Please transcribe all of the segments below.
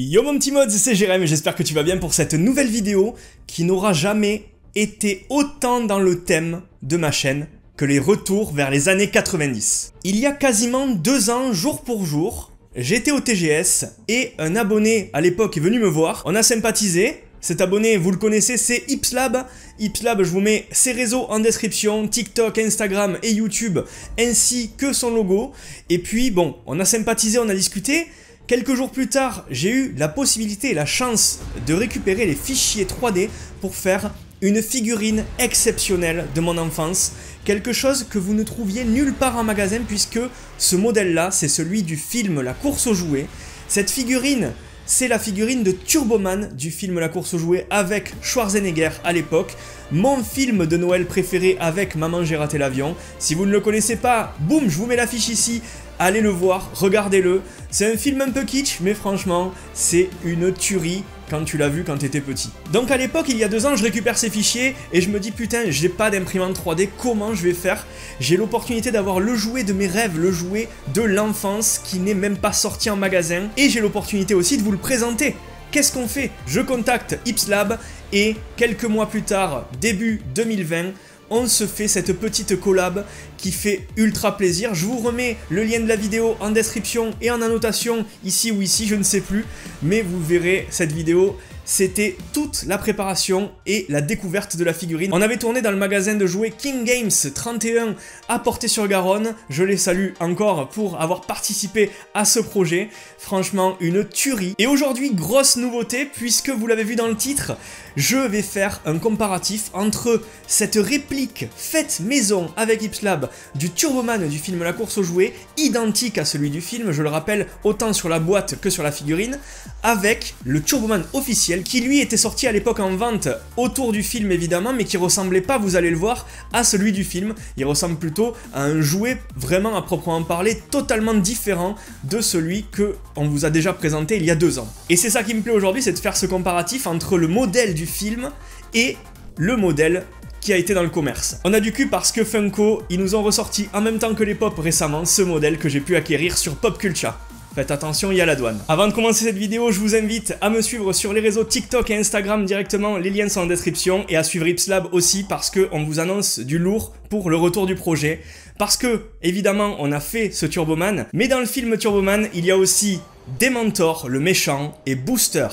Yo mon petit mods, c'est Jérém et j'espère que tu vas bien pour cette nouvelle vidéo qui n'aura jamais été autant dans le thème de ma chaîne que les retours vers les années 90. Il y a quasiment 2 ans, jour pour jour, j'étais au TGS et un abonné à l'époque est venu me voir, on a sympathisé. Cet abonné, vous le connaissez, c'est Ipslab. Ipslab, je vous mets ses réseaux en description, TikTok, Instagram et YouTube, ainsi que son logo. Et puis bon, on a sympathisé, on a discuté. Quelques jours plus tard, j'ai eu la possibilité et la chance de récupérer les fichiers 3D pour faire une figurine exceptionnelle de mon enfance. Quelque chose que vous ne trouviez nulle part en magasin puisque ce modèle-là, c'est celui du film La Course aux Jouets. Cette figurine, c'est la figurine de Turboman du film La Course aux Jouets avec Schwarzenegger à l'époque. Mon film de Noël préféré avec Maman j'ai raté l'avion. Si vous ne le connaissez pas, boum, je vous mets l'affiche ici. Allez le voir, regardez-le. C'est un film un peu kitsch, mais franchement, c'est une tuerie quand tu l'as vu quand t'étais petit. Donc à l'époque, il y a 2 ans, je récupère ces fichiers et je me dis putain, j'ai pas d'imprimante 3D, comment je vais faire? J'ai l'opportunité d'avoir le jouet de mes rêves, le jouet de l'enfance qui n'est même pas sorti en magasin et j'ai l'opportunité aussi de vous le présenter. Qu'est-ce qu'on fait? Je contacte Ipslab et quelques mois plus tard, début 2020, on se fait cette petite collab qui fait ultra plaisir. Je vous remets le lien de la vidéo en description et en annotation, ici ou ici, je ne sais plus. Mais vous verrez cette vidéo, c'était toute la préparation et la découverte de la figurine. On avait tourné dans le magasin de jouets King Games 31 à Portet-sur-Garonne. Je les salue encore pour avoir participé à ce projet. Franchement, une tuerie. Et aujourd'hui, grosse nouveauté, puisque vous l'avez vu dans le titre, je vais faire un comparatif entre cette réplique faite maison avec Ipslab du Turboman du film La Course aux Jouets, identique à celui du film, je le rappelle, autant sur la boîte que sur la figurine, avec le Turboman officiel qui lui était sorti à l'époque en vente autour du film évidemment, mais qui ressemblait pas, vous allez le voir, à celui du film. Il ressemble plutôt à un jouet vraiment à proprement parler, totalement différent de celui que on vous a déjà présenté il y a 2 ans. Et c'est ça qui me plaît aujourd'hui, c'est de faire ce comparatif entre le modèle du film et le modèle qui a été dans le commerce. On a du cul parce que Funko, ils nous ont ressorti en même temps que les pop récemment ce modèle que j'ai pu acquérir sur Pop Culture. Faites attention, il y a la douane. Avant de commencer cette vidéo, je vous invite à me suivre sur les réseaux TikTok et Instagram directement, les liens sont en description, et à suivre Ipslab aussi parce qu'on vous annonce du lourd pour le retour du projet. Parce que, évidemment, on a fait ce Turboman, mais dans le film Turboman, il y a aussi Dementor, le méchant, et Booster.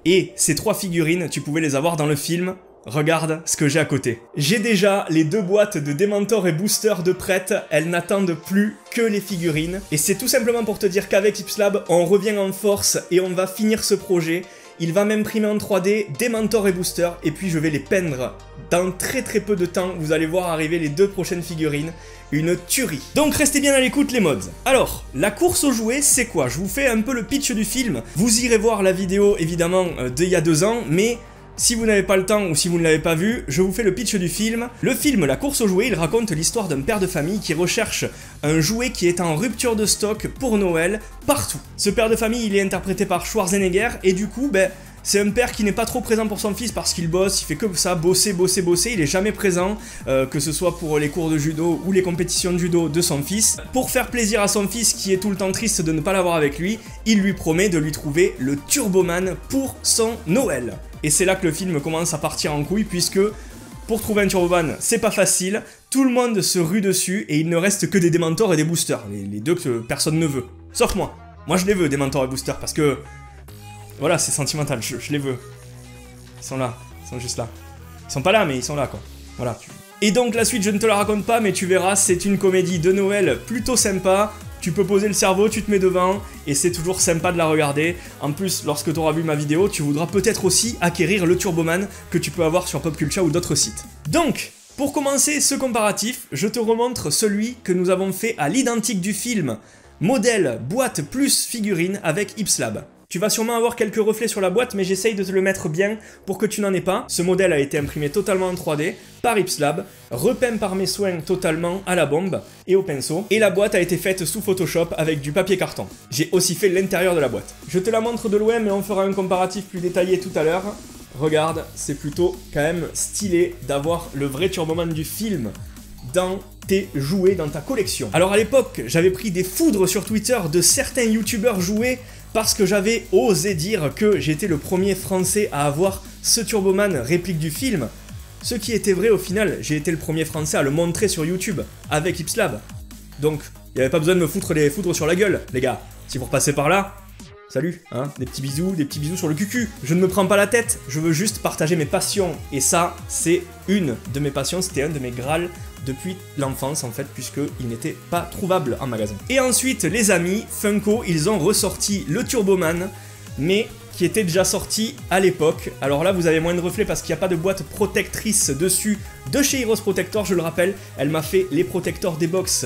Et ces 3 figurines, tu pouvais les avoir dans le film. Regarde ce que j'ai à côté. J'ai déjà les 2 boîtes de Dementor et Booster de prêtes, elles n'attendent plus que les figurines. Et c'est tout simplement pour te dire qu'avec Ipslab, on revient en force et on va finir ce projet. Il va m'imprimer en 3D Dementor et Booster, et puis je vais les peindre. Dans très peu de temps, vous allez voir arriver les 2 prochaines figurines. Une tuerie. Donc restez bien à l'écoute les mods. Alors, La Course aux Jouets, c'est quoi? Je vous fais un peu le pitch du film. Vous irez voir la vidéo évidemment d'il y a 2 ans, mais si vous n'avez pas le temps ou si vous ne l'avez pas vu, je vous fais le pitch du film. Le film La Course aux Jouets, il raconte l'histoire d'un père de famille qui recherche un jouet qui est en rupture de stock pour Noël partout. Ce père de famille, il est interprété par Schwarzenegger et du coup, c'est un père qui n'est pas trop présent pour son fils parce qu'il bosse, il fait que ça, bosser, il est jamais présent, que ce soit pour les cours de judo ou les compétitions de judo de son fils. Pour faire plaisir à son fils qui est tout le temps triste de ne pas l'avoir avec lui, il lui promet de lui trouver le Turboman pour son Noël. Et c'est là que le film commence à partir en couille puisque pour trouver un Turboman, c'est pas facile, tout le monde se rue dessus et il ne reste que des Dementors et des Boosters, les 2 que personne ne veut. Sauf moi. Moi je les veux, Dementors et Boosters, parce que voilà, c'est sentimental, je les veux. Ils sont là, ils sont juste là. Ils sont pas là, mais ils sont là, quoi. Voilà. Et donc, la suite, je ne te la raconte pas, mais tu verras, c'est une comédie de Noël plutôt sympa. Tu peux poser le cerveau, tu te mets devant, et c'est toujours sympa de la regarder. En plus, lorsque tu auras vu ma vidéo, tu voudras peut-être aussi acquérir le Turboman que tu peux avoir sur Pop Culture ou d'autres sites. Donc, pour commencer ce comparatif, je te remontre celui que nous avons fait à l'identique du film. Modèle, boîte plus figurine avec Ipslab. Tu vas sûrement avoir quelques reflets sur la boîte, mais j'essaye de te le mettre bien pour que tu n'en aies pas. Ce modèle a été imprimé totalement en 3D par Ipslab, repeint par mes soins totalement à la bombe et au pinceau. Et la boîte a été faite sous Photoshop avec du papier carton. J'ai aussi fait l'intérieur de la boîte. Je te la montre de loin, mais on fera un comparatif plus détaillé tout à l'heure. Regarde, c'est plutôt quand même stylé d'avoir le vrai Turboman du film dans tes jouets, dans ta collection. Alors à l'époque, j'avais pris des foudres sur Twitter de certains youtubeurs jouets parce que j'avais osé dire que j'étais le premier français à avoir ce Turboman réplique du film, ce qui était vrai au final, j'ai été le premier français à le montrer sur YouTube, avec Ipslab. Donc, il n'y avait pas besoin de me foutre les foudres sur la gueule, les gars. Si vous repassez par là, salut, hein, des petits bisous sur le cucu. Je ne me prends pas la tête, je veux juste partager mes passions. Et ça, c'est une de mes passions, c'était un de mes grâles depuis l'enfance en fait, puisqu'il n'était pas trouvable en magasin. Et ensuite, les amis, Funko, ils ont ressorti le Turboman, mais qui était déjà sorti à l'époque. Alors là, vous avez moins de reflets parce qu'il n'y a pas de boîte protectrice dessus de chez Heroes Protector, je le rappelle. Elle m'a fait les protecteurs des box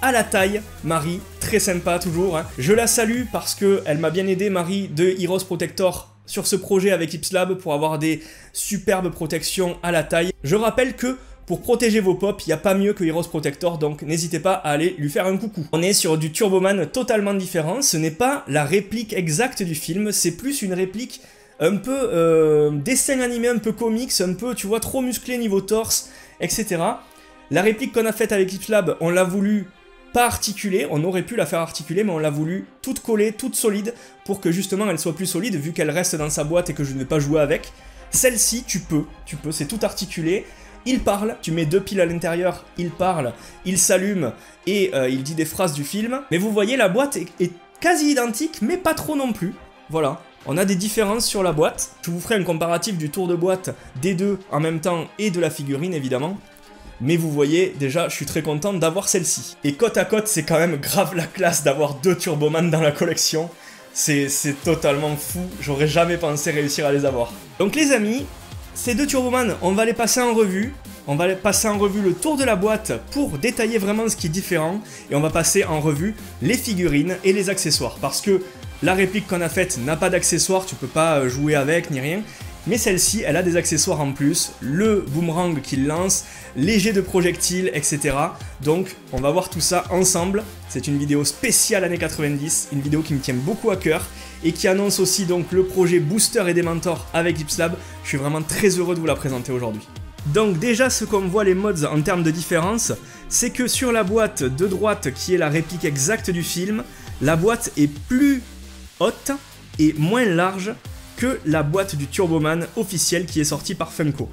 à la taille, Marie, très sympa toujours. Hein. Je la salue parce qu'elle m'a bien aidé, Marie, de Heroes Protector, sur ce projet avec Ipslab pour avoir des superbes protections à la taille. Je rappelle que pour protéger vos pops, il n'y a pas mieux que Heroes Protector, donc n'hésitez pas à aller lui faire un coucou. On est sur du Turboman totalement différent, ce n'est pas la réplique exacte du film, c'est plus une réplique un peu dessin animé, un peu comics, un peu, tu vois, trop musclé niveau torse, etc. La réplique qu'on a faite avec Ipslab, on l'a voulu pas articulée, on aurait pu la faire articuler, mais on l'a voulu toute collée, toute solide, pour que justement elle soit plus solide, vu qu'elle reste dans sa boîte et que je ne vais pas jouer avec. Celle-ci, tu peux, c'est tout articulé. Il parle, tu mets 2 piles à l'intérieur, il parle, il s'allume et il dit des phrases du film. Mais vous voyez, la boîte est quasi identique, mais pas trop non plus. Voilà, on a des différences sur la boîte. Je vous ferai un comparatif du tour de boîte des deux en même temps et de la figurine évidemment. Mais vous voyez, déjà, je suis très content d'avoir celle-ci. Et côte à côte, c'est quand même grave la classe d'avoir 2 Turboman dans la collection. C'est totalement fou, j'aurais jamais pensé réussir à les avoir. Donc les amis, ces 2 Turboman, on va les passer en revue. On va passer en revue le tour de la boîte pour détailler vraiment ce qui est différent. Et on va passer en revue les figurines et les accessoires. Parce que la réplique qu'on a faite n'a pas d'accessoires, tu peux pas jouer avec ni rien. Mais celle-ci, elle a des accessoires en plus, le boomerang qu'il lance, les jets de projectiles, etc. Donc, on va voir tout ça ensemble. C'est une vidéo spéciale années 90, une vidéo qui me tient beaucoup à cœur et qui annonce aussi donc le projet Booster et Dementor avec Ipslab. Je suis vraiment très heureux de vous la présenter aujourd'hui. Donc déjà, ce qu'on voit les mods en termes de différence, c'est que sur la boîte de droite, qui est la réplique exacte du film, la boîte est plus haute et moins large que la boîte du Turboman officiel qui est sortie par Funko.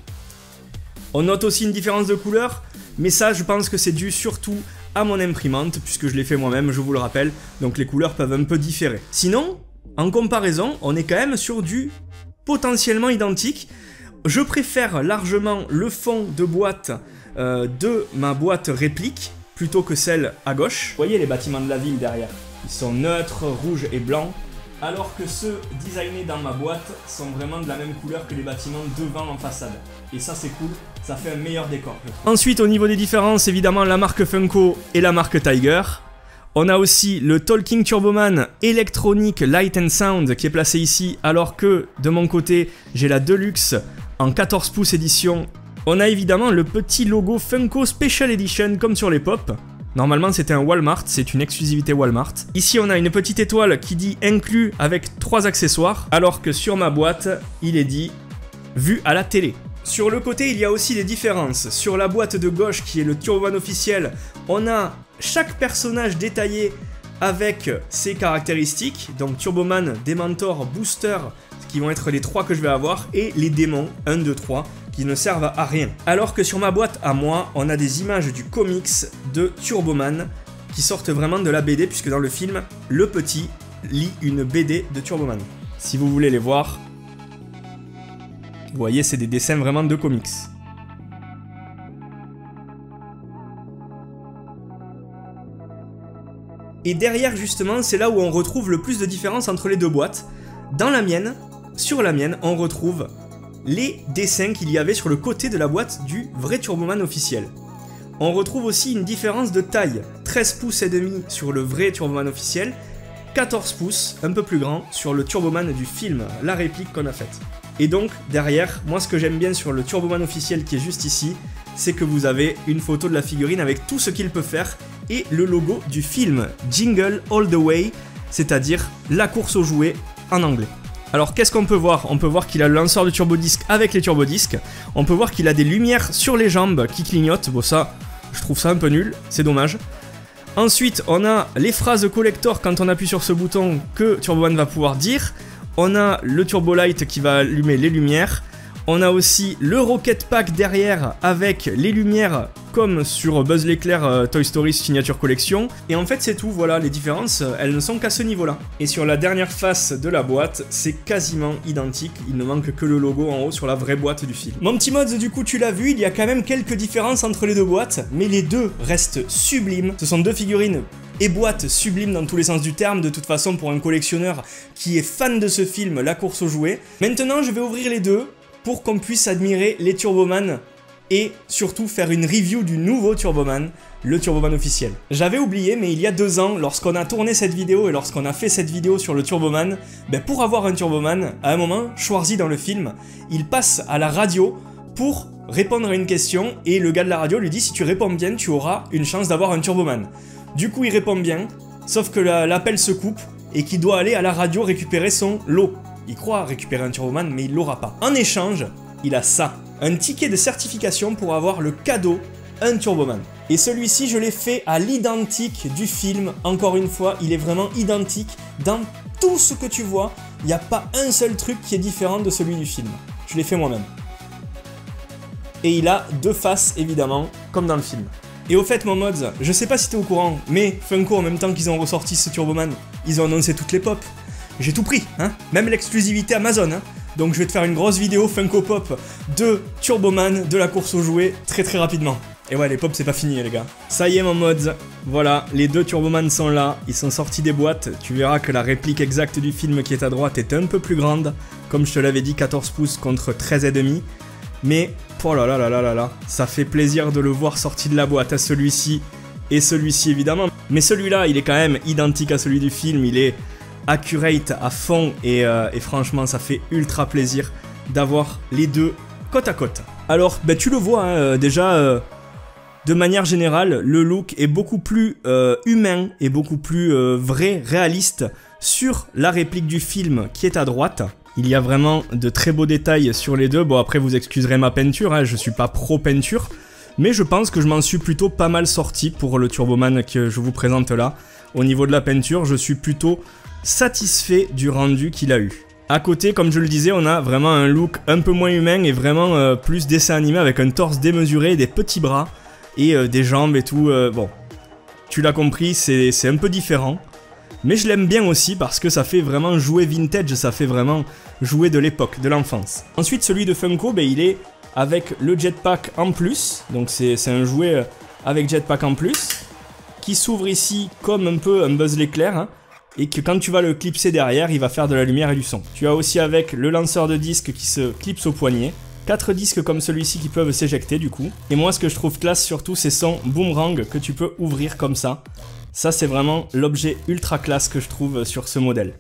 On note aussi une différence de couleur, mais ça je pense que c'est dû surtout à mon imprimante, puisque je l'ai fait moi-même, je vous le rappelle, donc les couleurs peuvent un peu différer. Sinon, en comparaison, on est quand même sur du potentiellement identique. Je préfère largement le fond de boîte de ma boîte réplique, plutôt que celle à gauche. Vous voyez les bâtiments de la ville derrière, ils sont neutres, rouges et blancs. Alors que ceux designés dans ma boîte sont vraiment de la même couleur que les bâtiments devant en façade. Et ça c'est cool, ça fait un meilleur décor. Ensuite au niveau des différences, évidemment la marque Funko et la marque Tiger. On a aussi le Talking Turboman Electronic Light and Sound qui est placé ici, alors que de mon côté j'ai la Deluxe en 14 pouces édition. On a évidemment le petit logo Funko Special Edition comme sur les pop. Normalement c'était un Walmart, c'est une exclusivité Walmart. Ici on a une petite étoile qui dit inclus avec 3 accessoires, alors que sur ma boîte il est dit vu à la télé. Sur le côté il y a aussi des différences. Sur la boîte de gauche qui est le Turboman officiel, on a chaque personnage détaillé avec ses caractéristiques. Donc Turboman, Dementor, Booster, qui vont être les 3 que je vais avoir, et les démons, 1, 2, 3. Qui ne servent à rien. Alors que sur ma boîte à moi, on a des images du comics de Turboman qui sortent vraiment de la BD, puisque dans le film, le petit lit une BD de Turboman. Si vous voulez les voir, vous voyez, c'est des dessins vraiment de comics. Et derrière, justement, c'est là où on retrouve le plus de différence entre les deux boîtes. Dans la mienne, sur la mienne, on retrouve les dessins qu'il y avait sur le côté de la boîte du vrai Turboman officiel. On retrouve aussi une différence de taille, 13 pouces et demi sur le vrai Turboman officiel, 14 pouces, un peu plus grand, sur le Turboman du film, la réplique qu'on a faite. Et donc, derrière, moi ce que j'aime bien sur le Turboman officiel qui est juste ici, c'est que vous avez une photo de la figurine avec tout ce qu'il peut faire et le logo du film, Jingle All the Way, c'est-à-dire la course aux jouets en anglais. Alors qu'est-ce qu'on peut voir? On peut voir qu'il a le lanceur de turbodisc avec les turbodiscs. On peut voir qu'il a des lumières sur les jambes qui clignotent. Bon ça, je trouve ça un peu nul, c'est dommage. Ensuite, on a les phrases collector quand on appuie sur ce bouton que Turboman va pouvoir dire. On a le Turbo Light qui va allumer les lumières. On a aussi le Rocket Pack derrière avec les lumières comme sur Buzz l'éclair Toy Story Signature Collection. Et en fait c'est tout, voilà, les différences elles ne sont qu'à ce niveau là. Et sur la dernière face de la boîte, c'est quasiment identique, il ne manque que le logo en haut sur la vraie boîte du film. Mon petit Mods, du coup tu l'as vu, il y a quand même quelques différences entre les deux boîtes, mais les deux restent sublimes. Ce sont deux figurines et boîtes sublimes dans tous les sens du terme, de toute façon pour un collectionneur qui est fan de ce film, La course aux jouets. Maintenant je vais ouvrir les deux pour qu'on puisse admirer les Turboman et surtout faire une review du nouveau Turboman, le Turboman officiel. J'avais oublié, mais il y a 2 ans, lorsqu'on a tourné cette vidéo et lorsqu'on a fait cette vidéo sur le Turboman, pour avoir un Turboman, à un moment, Schwarzy dans le film, il passe à la radio pour répondre à une question et le gars de la radio lui dit si tu réponds bien, tu auras une chance d'avoir un Turboman. Du coup, il répond bien, sauf que l'appel se coupe et qu'il doit aller à la radio récupérer son lot. Il croit récupérer un Turboman, mais il l'aura pas. En échange, il a ça. Un ticket de certification pour avoir le cadeau, un Turboman. Et celui-ci, je l'ai fait à l'identique du film. Encore une fois, il est vraiment identique. Dans tout ce que tu vois, il n'y a pas un seul truc qui est différent de celui du film. Je l'ai fait moi-même. Et il a 2 faces, évidemment, comme dans le film. Et au fait, mon Mods, je sais pas si t'es au courant, mais Funko, en même temps qu'ils ont ressorti ce Turboman, ils ont annoncé toutes les pop. J'ai tout pris, hein, même l'exclusivité Amazon, hein. Donc je vais te faire une grosse vidéo Funko Pop de Turboman, de la course aux jouets, très rapidement. Et ouais, les pop c'est pas fini les gars. Ça y est mon Mods, voilà, les 2 Turboman sont là, ils sont sortis des boîtes. Tu verras que la réplique exacte du film qui est à droite est un peu plus grande. Comme je te l'avais dit, 14 pouces contre 13,5. Mais, oh là là là là là là, ça fait plaisir de le voir sorti de la boîte à celui-ci et celui-ci évidemment. Mais celui-là, il est quand même identique à celui du film, il est accurate à fond et franchement ça fait ultra plaisir d'avoir les deux côte à côte. Alors tu le vois hein, déjà de manière générale le look est beaucoup plus humain et beaucoup plus vrai, réaliste sur la réplique du film qui est à droite. Il y a vraiment de très beaux détails sur les deux. Bon après vous excuserez ma peinture, hein, je suis pas pro peinture, mais je pense que je m'en suis plutôt pas mal sorti pour le Turboman que je vous présente là. Au niveau de la peinture, je suis plutôt satisfait du rendu qu'il a eu. À côté, comme je le disais, on a vraiment un look un peu moins humain et vraiment plus dessin animé avec un torse démesuré, des petits bras et des jambes et tout. Bon, tu l'as compris, c'est un peu différent. Mais je l'aime bien aussi parce que ça fait vraiment jouer vintage, ça fait vraiment jouer de l'époque, de l'enfance. Ensuite, celui de Funko, il est avec le jetpack en plus. Donc c'est un jouet avec jetpack en plus qui s'ouvre ici comme un peu un Buzz l'éclair. Hein, et que quand tu vas le clipser derrière, il va faire de la lumière et du son. Tu as aussi avec le lanceur de disques qui se clipse au poignet. 4 disques comme celui-ci qui peuvent s'éjecter du coup. Et moi ce que je trouve classe surtout c'est son boomerang que tu peux ouvrir comme ça. Ça c'est vraiment l'objet ultra classe que je trouve sur ce modèle.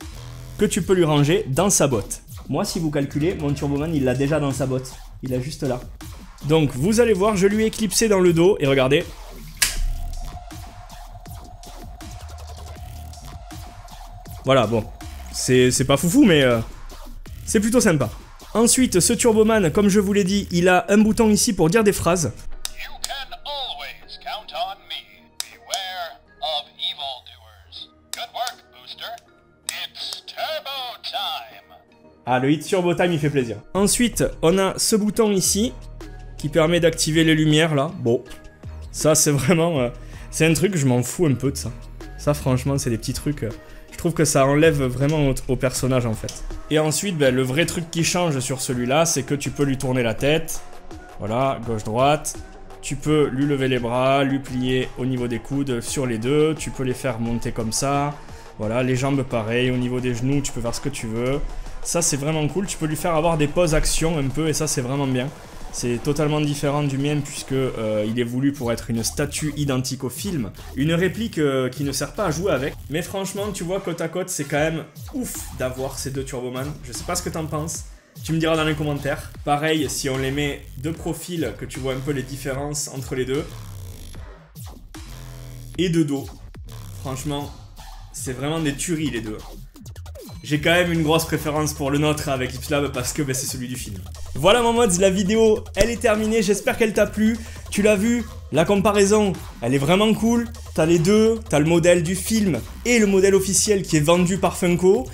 Que tu peux lui ranger dans sa botte. Moi si vous calculez, mon Turboman il l'a déjà dans sa botte. Il est juste là. Donc vous allez voir, je lui ai clipsé dans le dos et regardez. Voilà, bon, c'est pas foufou, mais c'est plutôt sympa. Ensuite, ce Turboman, comme je vous l'ai dit, il a un bouton ici pour dire des phrases. You can always count on me. Beware of evildoers. Good work, Booster. It's Turbo Time. Ah, le It's Turbo Time, il fait plaisir. Ensuite, on a ce bouton ici, qui permet d'activer les lumières, là. Bon, ça, c'est vraiment... c'est un truc, je m'en fous un peu de ça. Ça, franchement, c'est des petits trucs... Je trouve que ça enlève vraiment au personnage en fait. Et ensuite, le vrai truc qui change sur celui-là, c'est que tu peux lui tourner la tête. Voilà, gauche-droite. Tu peux lui lever les bras, lui plier au niveau des coudes sur les deux. Tu peux les faire monter comme ça. Voilà, les jambes pareil. Au niveau des genoux, tu peux faire ce que tu veux. Ça, c'est vraiment cool. Tu peux lui faire avoir des poses action un peu et ça, c'est vraiment bien. C'est totalement différent du mien puisque il est voulu pour être une statue identique au film. Une réplique qui ne sert pas à jouer avec. Mais franchement, tu vois, côte à côte, c'est quand même ouf d'avoir ces deux Turboman. Je sais pas ce que t'en penses. Tu me diras dans les commentaires. Pareil, si on les met de profil, que tu vois un peu les différences entre les deux. Et de dos. Franchement, c'est vraiment des tueries les deux. J'ai quand même une grosse préférence pour le nôtre avec Ipslab parce que c'est celui du film. Voilà mon mods, la vidéo elle est terminée, j'espère qu'elle t'a plu. Tu l'as vu, La comparaison, elle est vraiment cool. T'as les deux, t'as le modèle du film et le modèle officiel qui est vendu par Funko,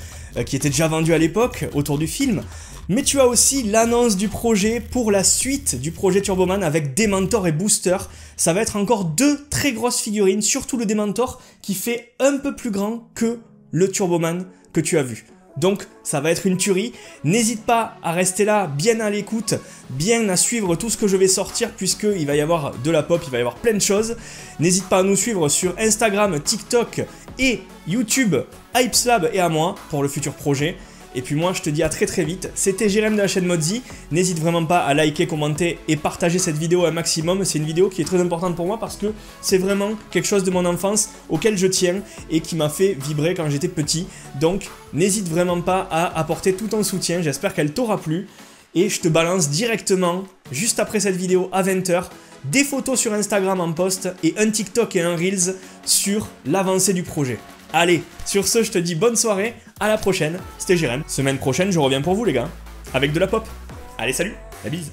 qui était déjà vendu à l'époque autour du film. Mais tu as aussi l'annonce du projet pour la suite du projet Turboman avec Dementor et Booster. Ça va être encore deux très grosses figurines, surtout le Dementor qui fait un peu plus grand que le Turboman que tu as vu. Donc ça va être une tuerie. N'hésite pas à rester là, bien à l'écoute, bien à suivre tout ce que je vais sortir puisqu'il va y avoir de la pop, il va y avoir plein de choses. N'hésite pas à nous suivre sur Instagram, TikTok et YouTube, Hypeslab et à moi pour le futur projet. Et puis moi je te dis à très vite, c'était Jérém de la chaîne Modzy, n'hésite vraiment pas à liker, commenter et partager cette vidéo un maximum, c'est une vidéo qui est très importante pour moi parce que c'est vraiment quelque chose de mon enfance auquel je tiens et qui m'a fait vibrer quand j'étais petit, donc n'hésite vraiment pas à apporter tout ton soutien, j'espère qu'elle t'aura plu et je te balance directement, juste après cette vidéo à 20 h, des photos sur Instagram en post et un TikTok et un Reels sur l'avancée du projet. Allez, sur ce, je te dis bonne soirée, à la prochaine, c'était Jérém. Semaine prochaine, je reviens pour vous les gars, avec de la pop. Allez, salut, la bise.